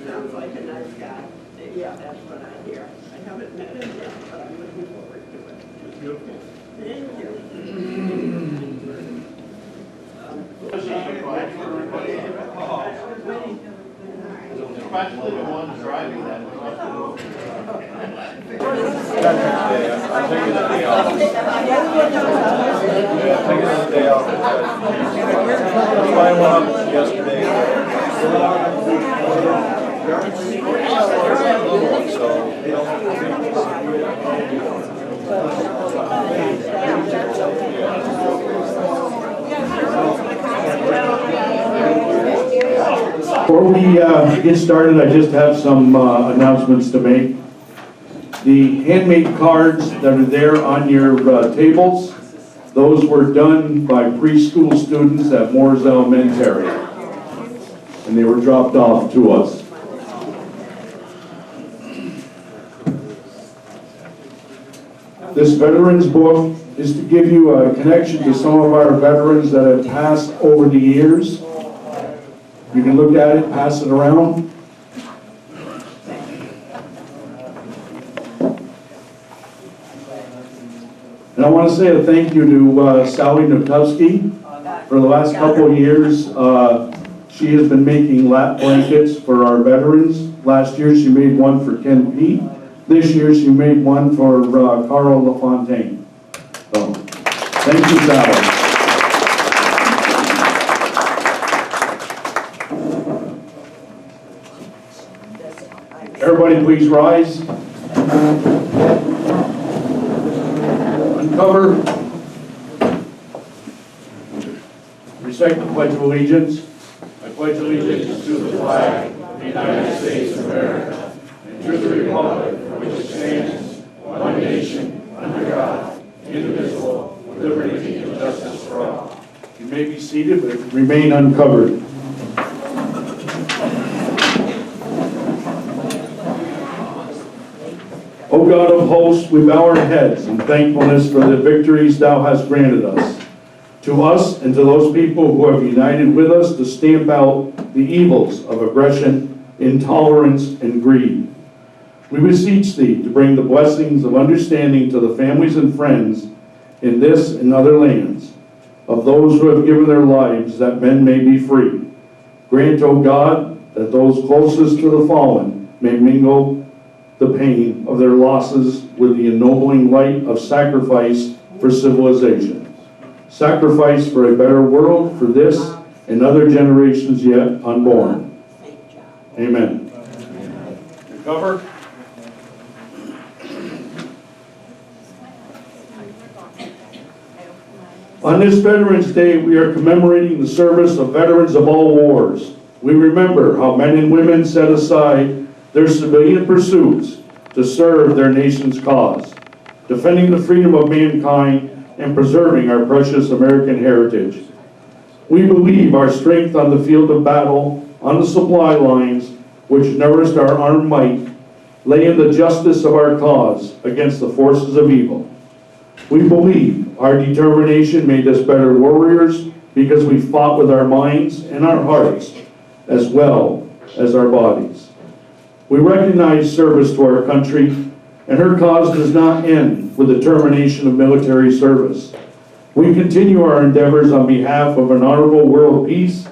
sounds like a nice guy. Yeah, that's what I hear. I haven't met him yet, but I'm looking forward to it. Beautiful. Thank you. Especially the ones driving that. I'm taking the day off. Yeah, I'm taking the day off. That's why I went up yesterday. So, Before we get started, I just have some announcements to make. The handmade cards that are there on your tables, those were done by preschool students at Moore's Elementary, and they were dropped off to us. This Veterans Book is to give you a connection to some of our veterans that have passed over the years. You can look at it, pass it around. And I want to say a thank you to Sally Nukowski. For the last couple of years, she has been making lap blankets for our veterans. Last year she made one for Ken P. This year she made one for Carl LaFontaine. So, thank you, Sally. Everybody please rise. Uncover. Recite the Pledge of Allegiance. I pledge allegiance to the flag of the United States of America and to the republic for which it stands, one nation, under God, indivisible, with liberty and justice for all. You may be seated, but remain uncovered. O God of hosts, we bow our heads in thankfulness for the victories thou hast granted us. To us and to those people who have united with us to stamp out the evils of aggression, intolerance, and greed. We beseech thee to bring the blessings of understanding to the families and friends in this and other lands of those who have given their lives that men may be free. Grant, O God, that those closest to the fallen may mingle the pain of their losses with the ennobling light of sacrifice for civilization. Sacrifice for a better world for this and other generations yet unborn. Amen. Cover. On this Veterans Day, we are commemorating the service of veterans of all wars. We remember how men and women set aside their civilian pursuits to serve their nation's cause, defending the freedom of mankind and preserving our precious American heritage. We believe our strength on the field of battle, on the supply lines, which nourished our armed might, lay in the justice of our cause against the forces of evil. We believe our determination made us better warriors because we fought with our minds and our hearts as well as our bodies. We recognize service to our country, and her cause does not end with the termination of military service. We continue our endeavors on behalf of an honorable world peace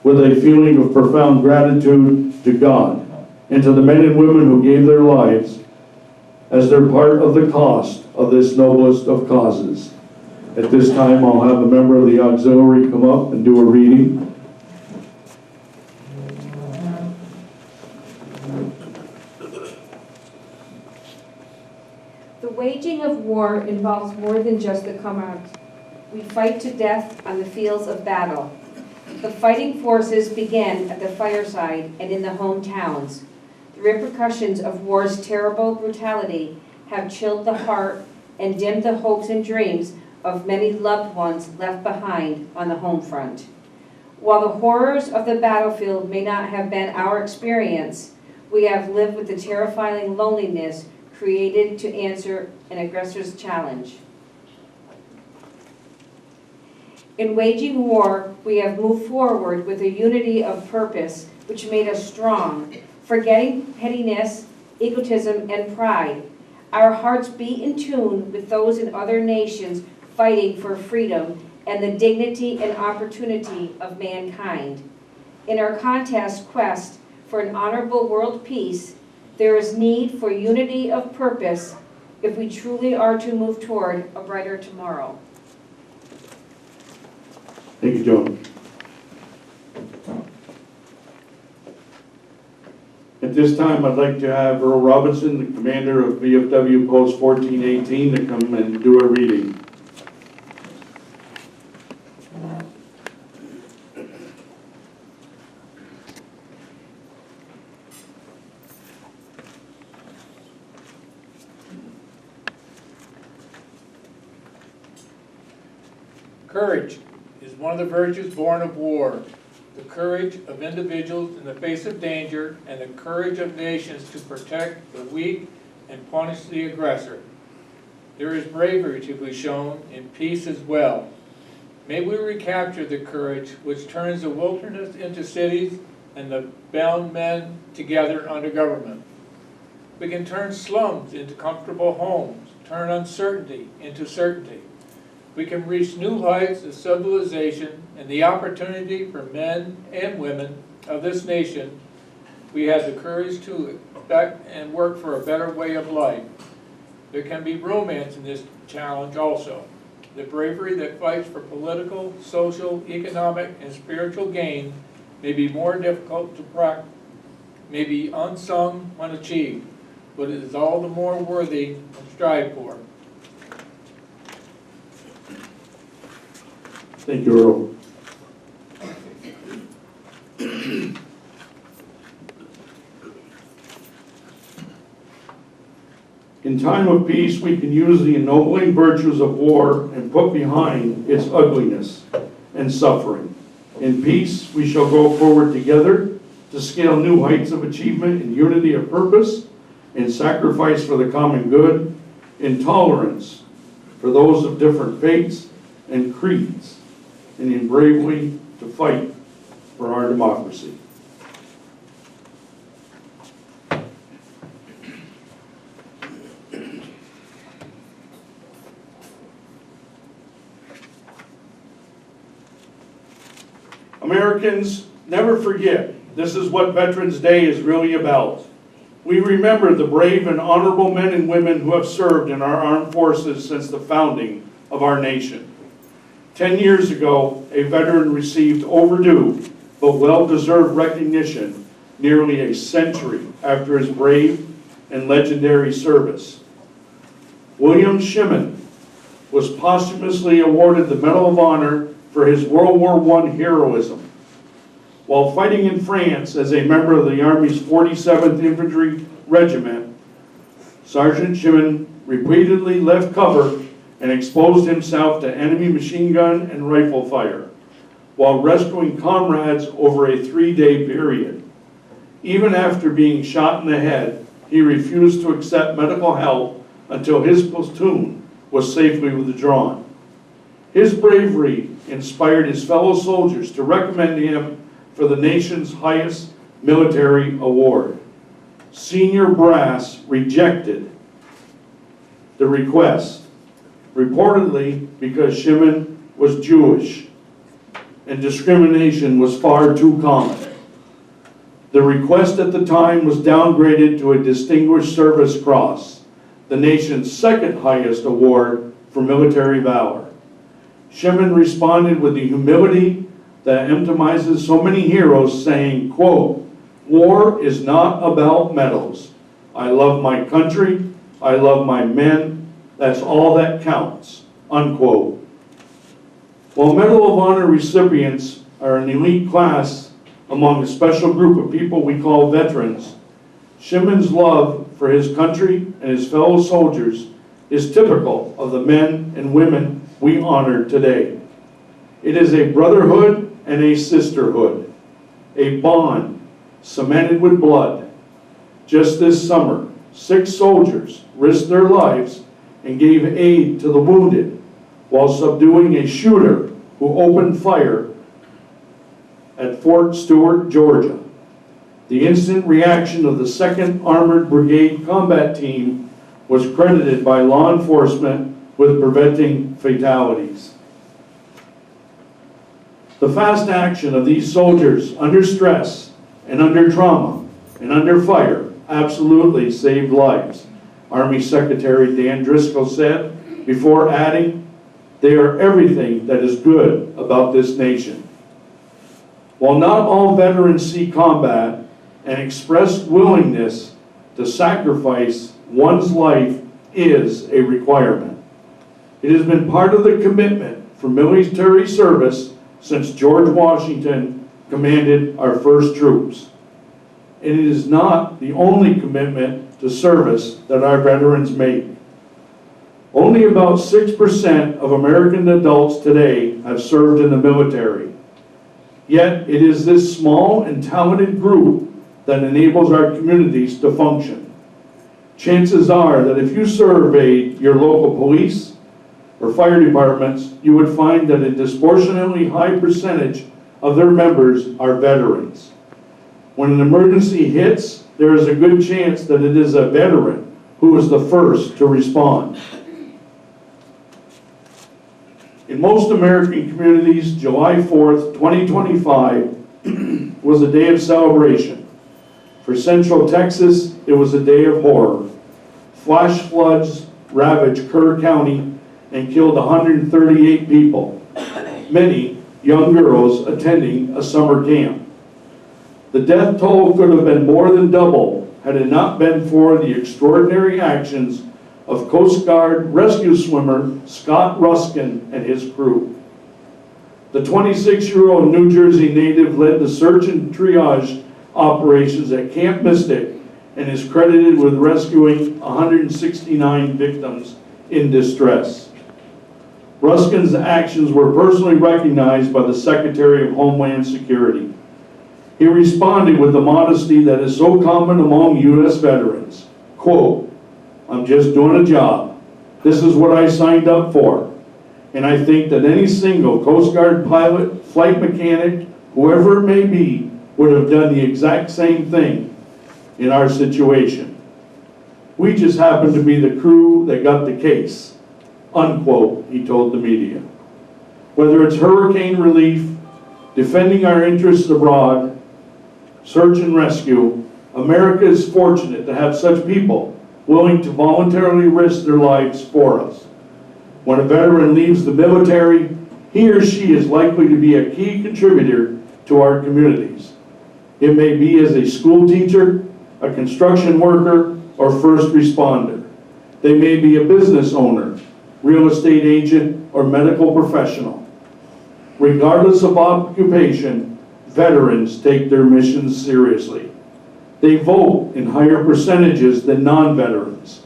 with a feeling of profound gratitude to God and to the men and women who gave their lives as their part of the cost of this noblest of causes. At this time, I'll have a member of the auxiliary come up and do a reading. The waging of war involves more than just the commands. We fight to death on the fields of battle. The fighting forces begin at the fireside and in the hometowns. The repercussions of war's terrible brutality have chilled the heart and dimmed the hopes and dreams of many loved ones left behind on the home front. While the horrors of the battlefield may not have been our experience, we have lived with the terrifying loneliness created to answer an aggressor's challenge. In waging war, we have moved forward with a unity of purpose which made us strong, forgetting pettiness, egotism, and pride. Our hearts beat in tune with those in other nations fighting for freedom and the dignity and opportunity of mankind. In our contest quest for an honorable world peace, there is need for unity of purpose if we truly are to move toward a brighter tomorrow. Thank you, Joan. At this time, I'd like to have Earl Robinson, the commander of VFW Post 1418, to come and do a reading. Courage is one of the virtues born of war. The courage of individuals in the face of danger and the courage of nations to protect the weak and punish the aggressor. There is bravery to be shown in peace as well. May we recapture the courage which turns the wilderness into cities and the bound men together under government. We can turn slums into comfortable homes, turn uncertainty into certainty. We can reach new heights of civilization and the opportunity for men and women of this nation. We have the courage to expect and work for a better way of life. There can be romance in this challenge also. The bravery that fights for political, social, economic, and spiritual gain may be more difficult to practice, may be unsung when achieved, but it is all the more worthy to strive for. Thank you, Earl. In time of peace, we can use the ennobling virtues of war and put behind its ugliness and suffering. In peace, we shall go forward together to scale new heights of achievement in unity of purpose, in sacrifice for the common good, in tolerance for those of different faiths and creeds, and in bravely to fight for our democracy. Americans, never forget, this is what Veterans Day is really about. We remember the brave and honorable men and women who have served in our armed forces since the founding of our nation. 10 years ago, a veteran received overdue but well-deserved recognition nearly a century after his brave and legendary service. William Shimon was posthumously awarded the Medal of Honor for his World War I heroism. While fighting in France as a member of the Army's 47th Infantry Regiment, Sergeant Shimon repeatedly left cover and exposed himself to enemy machine gun and rifle fire, while rescuing comrades over a 3-day period. Even after being shot in the head, he refused to accept medical help until his platoon was safely withdrawn. His bravery inspired his fellow soldiers to recommend him for the nation's highest military award. Senior brass rejected the request, reportedly because Shimon was Jewish and discrimination was far too common. The request at the time was downgraded to a Distinguished Service Cross, the nation's second highest award for military valor. Shimon responded with the humility that epitomizes so many heroes, saying, quote, "War is not about medals. I love my country, I love my men, that's all that counts," unquote. While Medal of Honor recipients are an elite class among a special group of people we call veterans, Shimon's love for his country and his fellow soldiers is typical of the men and women we honor today. It is a brotherhood and a sisterhood, a bond cemented with blood. Just this summer, 6 soldiers risked their lives and gave aid to the wounded while subduing a shooter who opened fire at Fort Stewart, Georgia. The instant reaction of the 2nd Armored Brigade Combat Team was credited by law enforcement with preventing fatalities. The fast action of these soldiers under stress and under trauma and under fire absolutely saved lives. Army Secretary Dan Driscoll said, before adding, "They are everything that is good about this nation." While not all veterans see combat, an expressed willingness to sacrifice one's life is a requirement. It has been part of the commitment for military service since George Washington commanded our first troops. And it is not the only commitment to service that our veterans make. Only about 6% of American adults today have served in the military. Yet it is this small and talented group that enables our communities to function. Chances are that if you surveyed your local police or fire departments, you would find that a disproportionately high percentage of their members are veterans. When an emergency hits, there is a good chance that it is a veteran who is the first to respond. In most American communities, July 4th, 2025 was a day of celebration. For Central Texas, it was a day of horror. Flash floods ravaged Kerr County and killed 138 people, many young girls attending a summer camp. The death toll could have been more than double had it not been for the extraordinary actions of Coast Guard rescue swimmer Scott Ruskin and his crew. The 26-year-old New Jersey native led the search and triage operations at Camp Mystic and is credited with rescuing 169 victims in distress. Ruskin's actions were personally recognized by the Secretary of Homeland Security. He responded with the modesty that is so common among U.S. veterans. Quote, "I'm just doing a job. This is what I signed up for. And I think that any single Coast Guard pilot, flight mechanic, whoever it may be, would have done the exact same thing in our situation. We just happened to be the crew that got the case," unquote, he told the media. Whether it's hurricane relief, defending our interests abroad, search and rescue, America is fortunate to have such people willing to voluntarily risk their lives for us. When a veteran leaves the military, he or she is likely to be a key contributor to our communities. It may be as a school teacher, a construction worker, or first responder. They may be a business owner, real estate agent, or medical professional. Regardless of occupation, veterans take their missions seriously. They vote in higher percentages than non-veterans.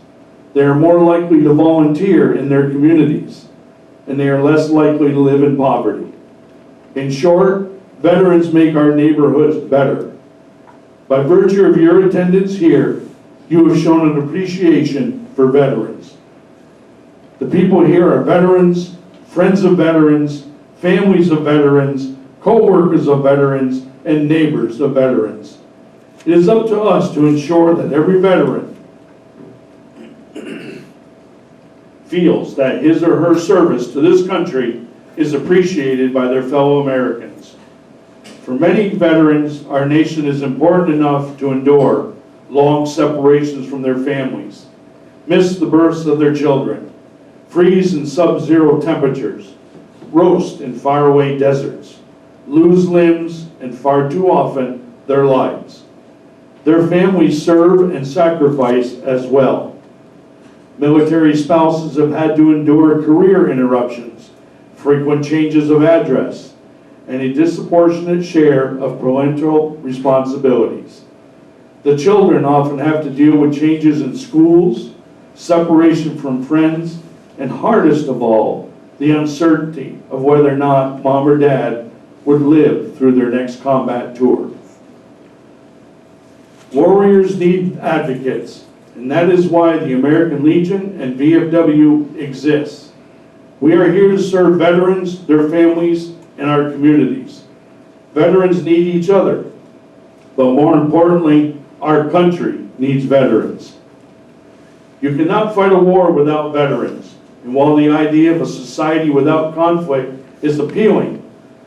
They are more likely to volunteer in their communities, and they are less likely to live in poverty. In short, veterans make our neighborhoods better. By virtue of your attendance here, you have shown an appreciation for veterans. The people here are veterans, friends of veterans, families of veterans, co-workers of veterans, and neighbors of veterans. It is up to us to ensure that every veteran feels that his or her service to this country is appreciated by their fellow Americans. For many veterans, our nation is important enough to endure long separations from their families, miss the births of their children, freeze in sub-zero temperatures, roast in faraway deserts, lose limbs, and far too often, their lives. Their families serve and sacrifice as well. Military spouses have had to endure career interruptions, frequent changes of address, and a disproportionate share of parental responsibilities. The children often have to deal with changes in schools, separation from friends, and hardest of all, the uncertainty of whether or not mom or dad would live through their next combat tour. Warriors need advocates, and that is why the American Legion and VFW exists. We are here to serve veterans, their families, and our communities. Veterans need each other. But more importantly, our country needs veterans. You cannot fight a war without veterans. And while the idea of a society without conflict is appealing,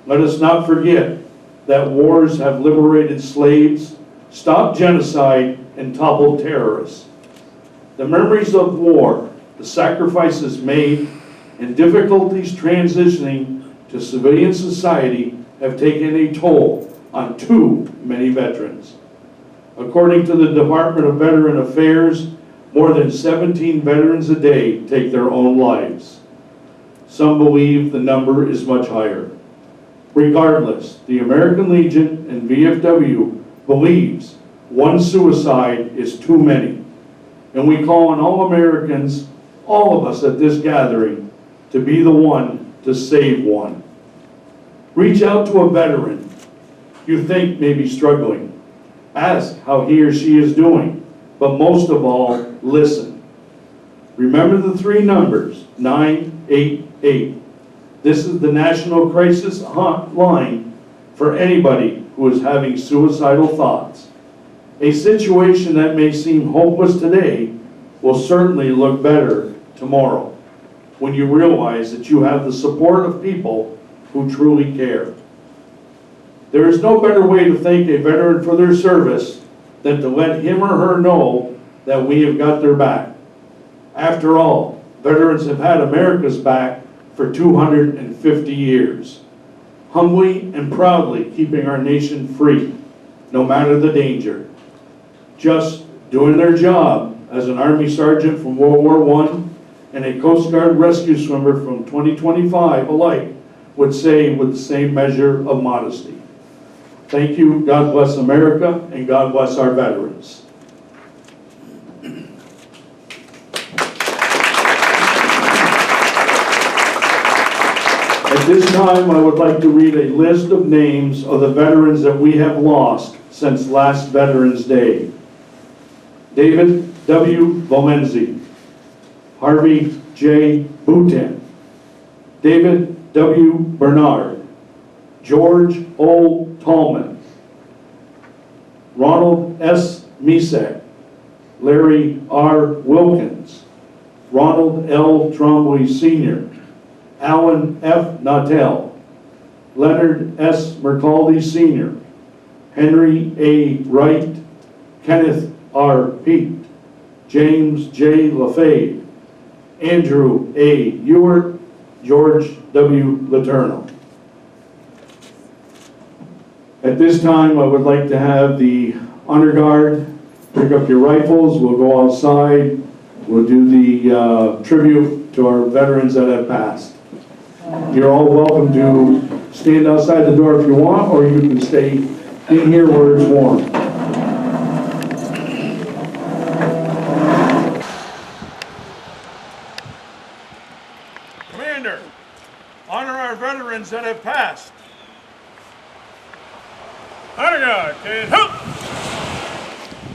let us not forget that wars have liberated slaves, stopped genocide, and toppled terrorists. The memories of war, the sacrifices made, and difficulties transitioning to civilian society have taken a toll on too many veterans. According to the Department of Veteran Affairs, more than 17 veterans a day take their own lives. Some believe the number is much higher. Regardless, the American Legion and VFW believes one suicide is too many. And we call on all Americans, all of us at this gathering, to be the one to save one. Reach out to a veteran you think may be struggling. Ask how he or she is doing, but most of all, listen. Remember the 3 numbers, 988. This is the National Crisis Hotline for anybody who is having suicidal thoughts. A situation that may seem hopeless today will certainly look better tomorrow when you realize that you have the support of people who truly care. There is no better way to thank a veteran for their service than to let him or her know that we have got their back. After all, veterans have had America's back for 250 years, humbly and proudly keeping our nation free, no matter the danger. Just doing their job as an Army sergeant from World War I and a Coast Guard rescue swimmer from 2025 alike would say with the same measure of modesty. Thank you, God bless America, and God bless our veterans. At this time, I would like to read a list of names of the veterans that we have lost since last Veterans Day. David W. Valenzi, Harvey J. Boutin, David W. Bernard, George O. Tallman, Ronald S. Misak, Larry R. Wilkins, Ronald L. Trombley Sr., Alan F. Nautel, Leonard S. Mercaldi Sr., Henry A. Wright, Kenneth R. Peet, James J. LaFave, Andrew A. Ewart, George W. Letourneau. At this time, I would like to have the honor guard pick up your rifles. We'll go outside. We'll do the tribute to our veterans that have passed. You're all welcome to stand outside the door if you want, or you can stay in here where it's warm. Commander, honor our veterans that have passed. Honor guard, and help!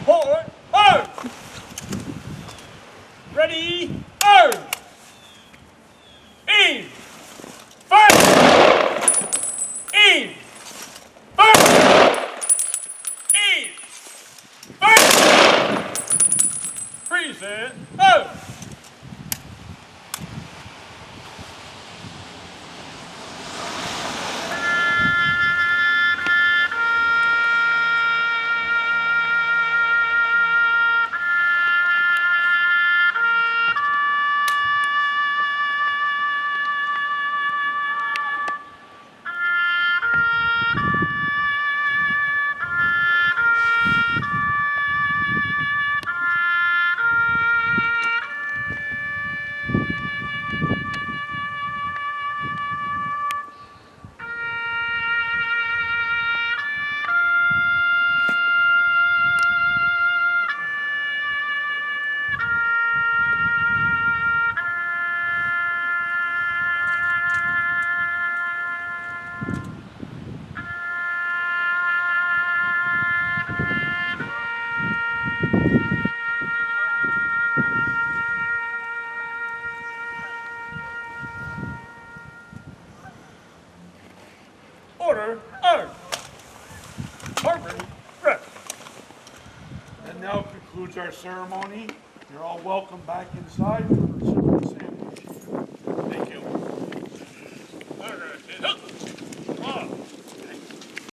Forward, arm! Ready, arm! Aim! Fire! Aim! Fire! Aim! Fire! Freeze it, out! now concludes our ceremony. You're all welcome back inside for the ceremony.